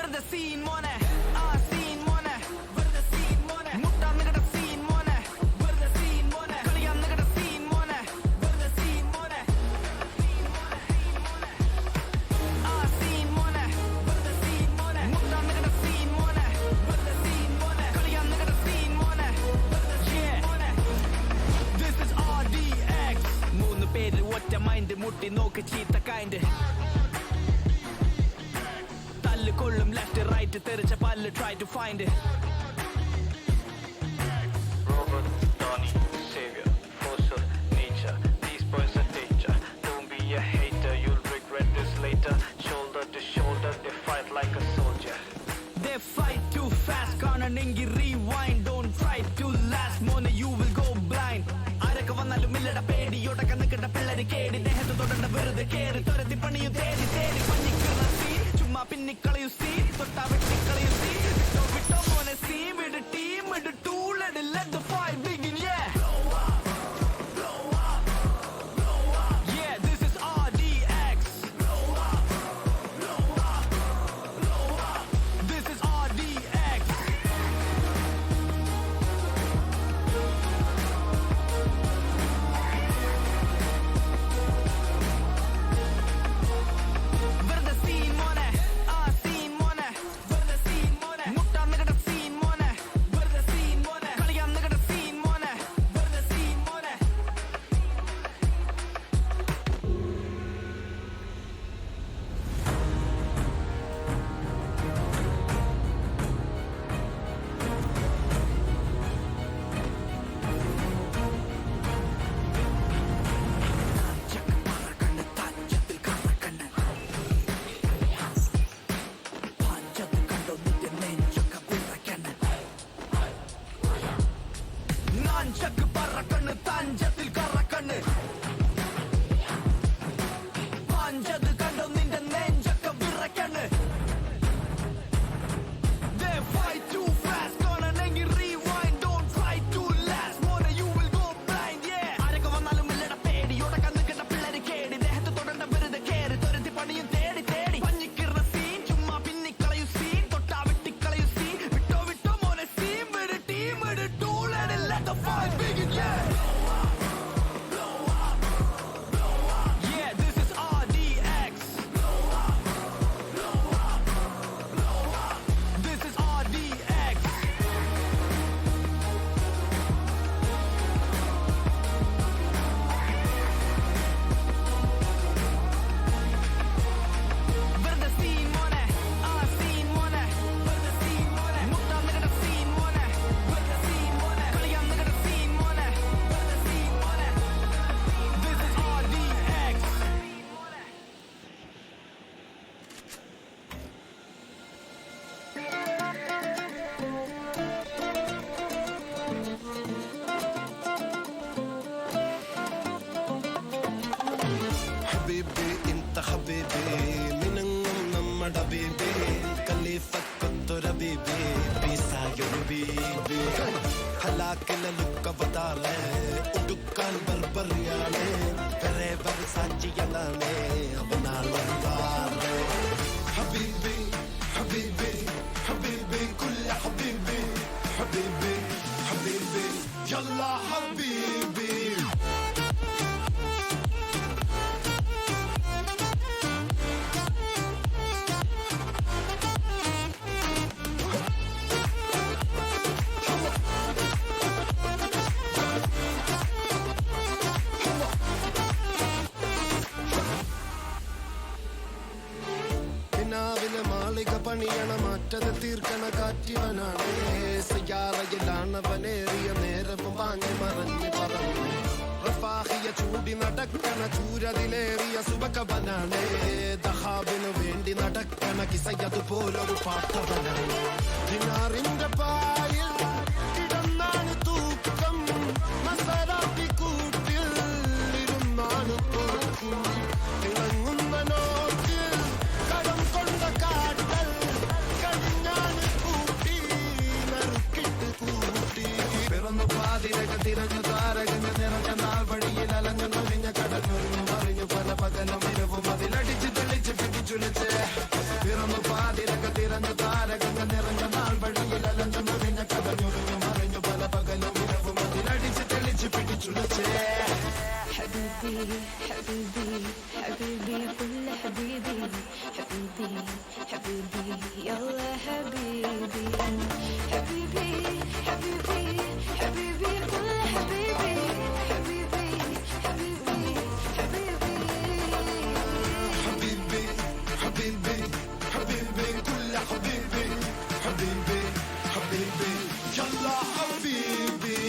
വെറുതെ സീൻ മോനെ ആ സീൻ മോനെ വെറുതെ സീൻ മോനെ മുട്ടാൻ നികട സീൻ മോനെ വെറുതെ സീൻ മോനെ കളിയാൻ നികട സീൻ മോനെ വെറുതെ സീൻ മോനെ ആ സീൻ മോനെ വെറുതെ സീൻ മോനെ മുട്ടാൻ നികട സീൻ മോനെ വെറുതെ സീൻ മോനെ കളിയാൻ നികട സീൻ മോനെ വെറുതെ സീൻ മോനെ. This is RDX. മൂന്ന് പേര് ഒറ്റ മൈൻഡ് മുട്ടി നോക്ക് ചീത്ത കൈൻഡ് കൊള്ളും ലെഫ്റ്റ് റൈറ്റ് തെറിച്ച പല്ല് try to find it. Robert, Donnie, Savior, Forcer, Nature, these boys are danger. Don't be a hater, you'll regret this later. Shoulder to shoulder, they fight like a soldier. They fight too fast, കാണണമെങ്കിൽ rewind. Don't try to last, മോനെ you will go blind. ആരൊക്കെ വന്നാലും ഇല്ലട പേടി ഒടക്ക നിൽക്കട്ട പിള്ളേര് കേടി ദേഹത്ത് തൊടണ്ട വെറുതെ കേറി തുരത്തി പണിയും തേടി തേടി പഞ്ഞിക്കുന്ന സീ ചുമ്മാ പിന്നിക്കളയു സീ തൊട്ടാ വെട്ടിക്കളയു സീ വിട്ടോ വിട്ടോ മോനെ സീ വിട് team it tool it let the fight begin. Yeah, this is RDX. This is RDX. വെറുതെ സീൻ മോനെ ആ സീൻ മോനെ വെറുതെ സീൻ മോനെ മുട്ടാൻ നികട സീൻ മോനെ വെറുതെ സീൻ മോനെ കളിയാൻ നികട സീൻ മോനെ വെറുതെ സീൻ മോനെ. നാഞ്ചക്ക് പറക്കണ്ണ് തഞ്ചത്തിൽ കറക്കണ്ണ് പാഞ്ചത് കണ്ടോ നിന്റെ നെഞ്ചൊക്കെ വിറക്കണ്ണ്. They fight too fast, കാണണമെങ്കിൽ rewind. Don't try to last, മോനെ you will go blind. Yeah, ആരൊക്കെ വന്നാലും ഇല്ലട പേടി ഒടക്ക നിൽക്കട്ട പിള്ളേര് കേടി ദേഹത്ത് തൊടണ്ട വെറുതെ കേറി തുരത്തി പണിയും തേടി തേടി പഞ്ഞിക്കിറ സീൻ ചുമ്മാ പിന്നിക്കളയു സീൻ തൊട്ടാ വെട്ടിക്കളയു സീൻ വിട്ടോ വിട്ടോ മോനെ സീൻ വിട് team it tool it let the fight begin. Yeah, this is RDX. This is RDX. വെറുതെ സീൻ മോനെ ആ സീൻ മോനെ വെറുതെ സീൻ മോനെ മുട്ടാൻ നികട സീൻ മോനെ വെറുതെ സീൻ മോനെ കളിയാൻ നികട സീൻ മോനെ വെറുതെ സീൻ മോനെ. This is RDX. حبيبي انت حبيبي منങ്ങും നമ്മുടെ ബേബി ഖലീഫത്തുർ റബീബി പീസായൊരു ബീബി ഹലാക്കിലെ ലുക്ക വതാലേ ഉടുക്കാൻ ബർബറിയാണ് കരേ വർസാച്ചിയലാണ് അവനാൽ വന്താലേ حبيبي حبيبي حبيبي كل حبيبي حبيبي حبيبي يلا حبيبي. പിന്നാവിലെ മാളിക പണിയണ മാറ്റത് തീർക്കണ കാറ്റിവനാണ് സയ്യാറയിലാണവനേറിയ നേരവും വാങ്ങി മറഞ്ഞ് പറന്ന് റഫാഹിയ ചൂടി നടക്കണ ചൂരതിലേറിയ സുബകവനാണ് ദഹാബിനു വേണ്ടി നടക്കണ കിസയതുപോലൊരു പാട്ടവനാണ് ദിനാറിന്റെ പായിൽ കിടന്നാണ് തൂക്കം മസറാത്തി കൂട്ടിൽ ഇരുന്നാണ് പോക്കും തിളങ്ങുന്ന നോക്കിൽ കടം കൊണ്ട കാട്ടൽ കഴിഞ്ഞാണ് കൂട്ടി നറുക്കിട്ട് കൂട്ടി പിറന്നു പാതിരക തിരഞ്ഞു താരകഞ്ഞ നിറഞ്ഞ നാൾ വഴിയിൽ അലഞ്ഞു നൊലിഞ്ഞ കടഞ്ഞൊരിഞ്ഞു മറിഞ്ഞു പല പകലും ഇരവും അതിലടിച്ച് തെളിച്ച് പിടിച്ചുലിച്ച് പിറന്നു പാതിരക തിരഞ്ഞു حبيبي حبيبي حبيبي كل حبيبي حبيبي حبيبي يلا حبيبي حبيبي حبيبي حبيبي كل حبيبي حبيبي حبيبي حبيبي حبيبي حبيبي حبيبي كل حبيبي حبيبي حبيبي يلا حبيبي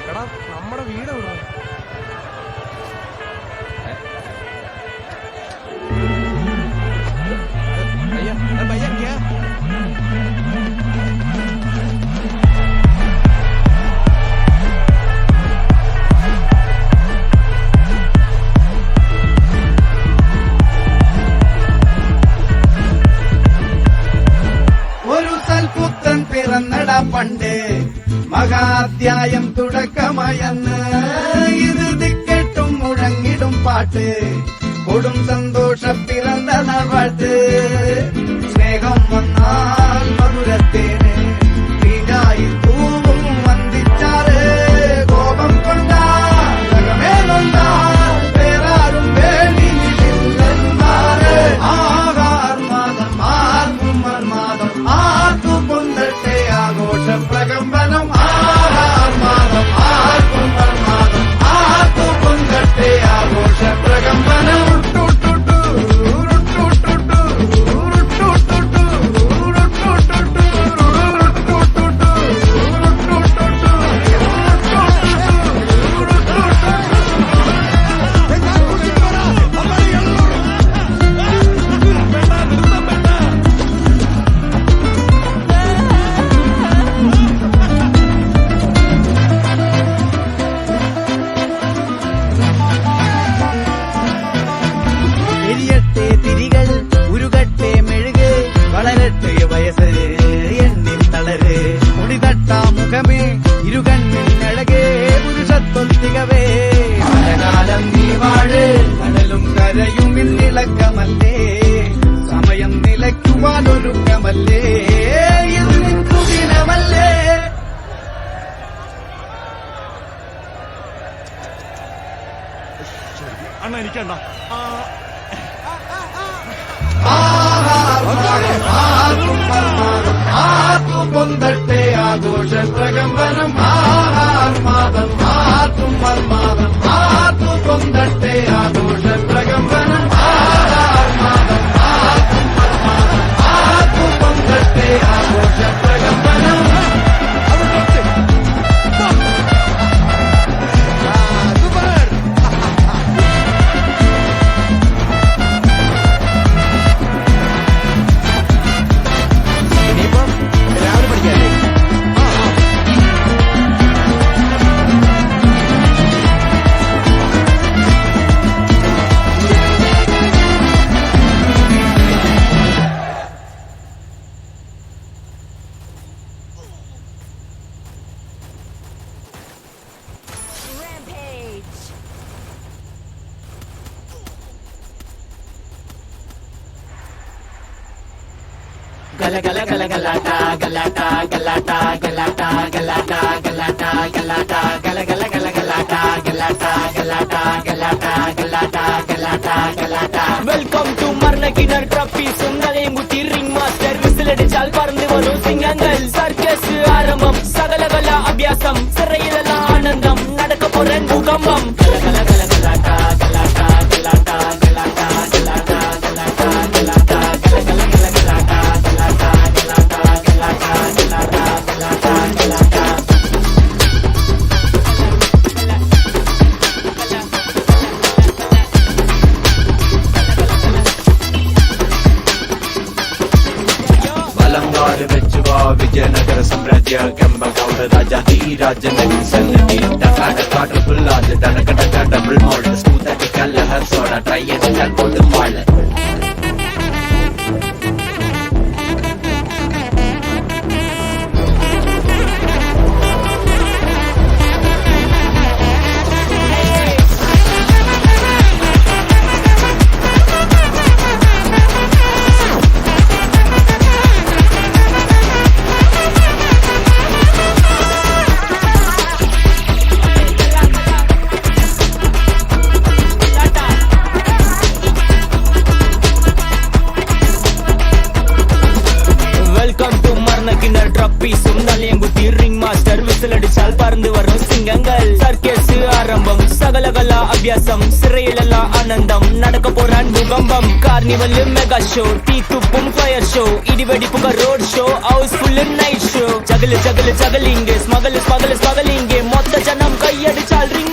എടാ നമ്മുടെ വീട് എവിടെ? भैया भैया क्या ഒരു സൽപുത്രൻ പിറന്നട പണ്ട് മഹാധ്യായം തുടക്കമയന്ന് ഇത് ദിക്കെട്ടും മുഴങ്ങിടും പാട്ട് കൊടും സന്തോഷ പിറന്ന നാൾവാഴ്ത്ത് സ്നേഹം വന്നാൽ മധുരത്തേന് തീരായി തൂവും വന്ദിച്ചാറ് കോപം കൊണ്ടാൽ വേറാരും വേണ്ടിയില്ലെന്നാറ് ആഹാർമാദം ആർക്കും മർമാദം ആർക്കു പൊന്തട്ടെ ആഘോഷ പ്രകമ്പനം ആഹാർമാദം ആർക്കും മർമാദം ആർക്കു പൊന്തട്ടെ ആഘോഷ പ്രകമ്പനം എരിയട്ടെ തിരികൾ ഉരുകട്ടെ മെഴുക് വളരട്ടെ വയസ്സ് എണ്ണിൽ തളര് മുടിതട്ടാ മുഖമേ ഇരുകണ്ണിൽ അഴകേ പുരുഷത്വത്തികവേ പലകാലം നീ വാഴ് കടലും കരയും ഇന്നിളക്കമല്ലേ സമയം നിലയ്ക്കുവാനൊരുക്കമല്ലേ ഇത് നിൽക്കുദിനമല്ലേ അണ്ണ എനിക്കണ്ട ആർക്കും പൊന്തട്ടെ ആഘോഷ പ്രകമ്പനം ആഹാർമാദം ആർക്കും മർമാദം ആർക്കും പൊന്തട്ടെ ആഘോഷ പ്രകമ്പനം ആഹാർമാദം ആർക്കും മർമാദം ആർക്കും പൊന്തട്ടെ ആഘോഷ പ്രകമ്പനം രാവിലെ പഠിക്കാല്ലേ? Rampage. Gala gala gala galata galata galata galata galata galata galata gala gala gala galata galata galata galata galata galata galata Welcome to Marnakinar Trophy സുന്ദരയും കുട്ടി റിംഗ് മാസ്റ്റർ വിസിലടിച്ചാൽ പറന്നു വരും സിംഗങ്ങൾ സർക്കസ് ആരംഭം സകലകല അഭ്യാസം സിറയിലെല്ലാം ആനന്ദം നടക്ക പോറൻ ഭൂകമ്പം ഗല ഗല ഗല galata galata galata galata galata galata galata gala gala gala galata galata galata galata galata galata galata warrior, Kemba Raja, Raja, Nixon, Takata, full large, Tanaka, double mold, smooth at the color, her soda, try it and go to wallet. பறந்து வரும் சிங்கங்கள் circus ஆரம்பம் சகலகலா அபியாசம் சிறையிலெல்லாம் ஆனந்தம் நடக்க போறான் பூகம்பம் carnival mega show டீ துப்பும் ஃபயர் ஷோ இடிவெடி புக road show house full night show ஜகலு ஜகலு ஜகலிங்கே ஸ்மகலு ஸ்மகலு ஸ்மகலிங்கே மொத்த ஜனம் கையடிச்சால் ரிங்